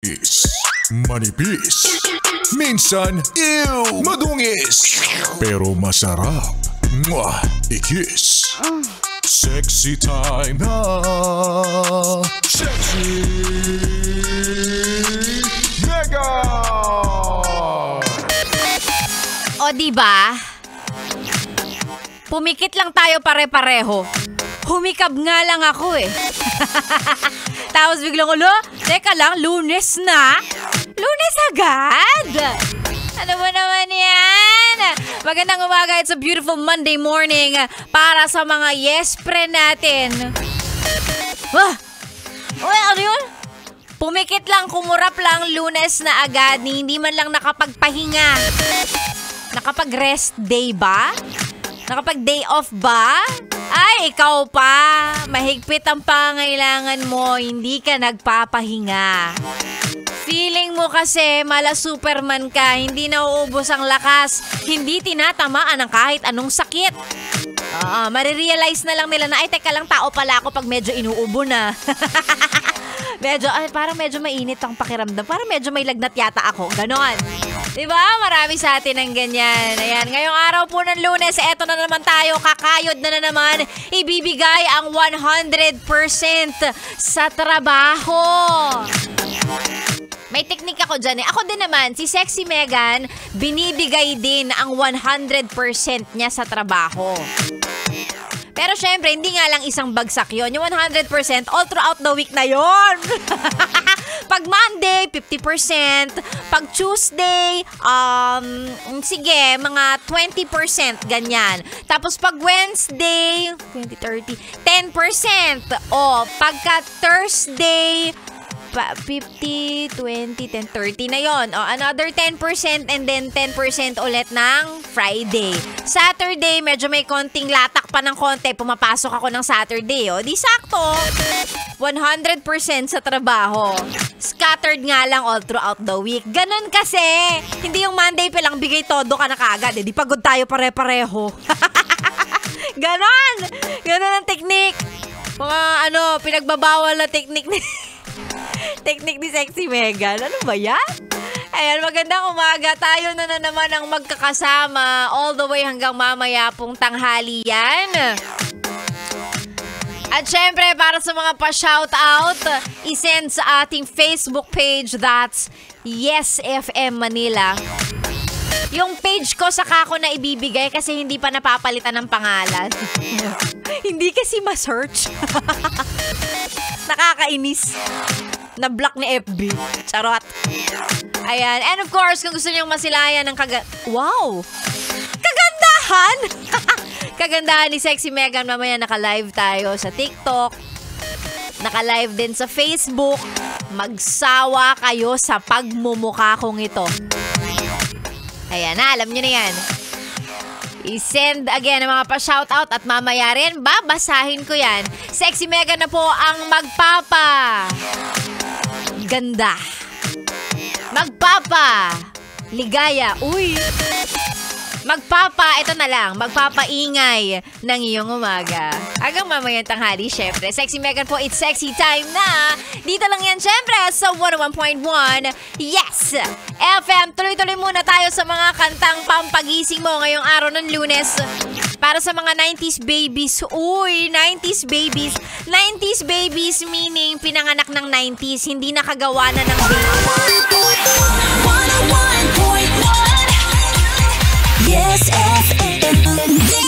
is manipis. Minsan, madungis. Pero masarap. Mwah! I-kiss. Sexy time na. Sexy Mega! O diba? Pumikit lang tayo pare-pareho. Humikab nga lang ako eh. Tapos biglang ulo, teka lang, Lunes na? Lunes agad? Ano ba naman yan? Magandang umaga, it's a beautiful Monday morning para sa mga yes pre natin. Uy, ano yun? Pumikit lang, kumurap lang, Lunes na agad, hindi man lang nakapagpahinga. Nakapag-rest day ba? Nakapag-day off ba? Ay, ikaw pa. Mahigpit ang pangailangan mo, hindi ka nagpapahinga. Feeling mo kasi mala Superman ka, hindi nauubos ang lakas, hindi tinatamaan ng kahit anong sakit. Marirealize na lang nila na, ay teka lang, tao pala ako pag medyo inuubo na. Parang medyo mainit ang pakiramdam, parang medyo may lagnat yata ako, ganon. Diba? Marami sa atin ang ganyan. Ayan, ngayong araw po ng Lunes, eto na naman tayo, kakayod na naman, ibibigay ang 100% sa trabaho. May teknik ako dyan eh. Ako din naman, si Sexy Megan, binibigay din ang 100% niya sa trabaho. Pero syempre, hindi nga lang isang bagsak yon. Yung 100% all throughout the week na yon. Pag Monday, 50%. Pag Tuesday, sige, mga 20%, ganyan. Tapos pag Wednesday, 20, 30, 10%. O, pagka Thursday, 50, 20, 10, 30 na yon. O, another 10% and then 10% ulit ng Friday. Saturday, medyo may konting latak pa ng konti. Pumapasok ako ng Saturday. O, di sakto. 100% sa trabaho. Scattered nga lang all throughout the week. Ganon kasi. Hindi yung Monday pa lang bigay todo ka na kagad. Di pagod tayo pare-pareho. Ganon. Ganon ang teknik. Mga pinagbabawal na teknik ni teknik ni Sexy Megan. Ano ba yan? Ayan, magandang umaga. Tayo na naman ang magkakasama all the way hanggang mamaya pong tanghali yan. At syempre, para sa mga pa-shoutout, isend sa ating Facebook page, that's Yes FM Manila. Yung page ko saka ko na ibibigay kasi hindi pa napapalitan ng pangalan. Hindi kasi ma-search. Nakakainis. Na-block ni FB. Charot. Ayan. And of course, kung gusto niyong masilayan ng wow! Kagandahan! Kagandahan ni Sexy Megan. Mamaya naka-live tayo sa TikTok. Naka-live din sa Facebook. Magsawa kayo sa pagmumukha kong ito. Ayan na, alam nyo na yan. I-send again ang mga pa-shoutout at mamaya rin, babasahin ko yan. Sexy Megan na po ang ganda. Ligaya. Uy! Ito na lang, magpapaingay ng iyong umaga. Hanggang mamayang tanghali, syempre. Sexy Megan po, it's sexy time na. Dito lang yan, syempre, sa 101.1. Yes! FM, tuloy-tuloy muna tayo sa mga kantang pampagising mo ngayong araw ng Lunes. Para sa mga 90s babies. Uy, 90s babies. 90s babies meaning pinanganak ng 90s, hindi nakagawa na ng baby. 101.1 Yes, FM.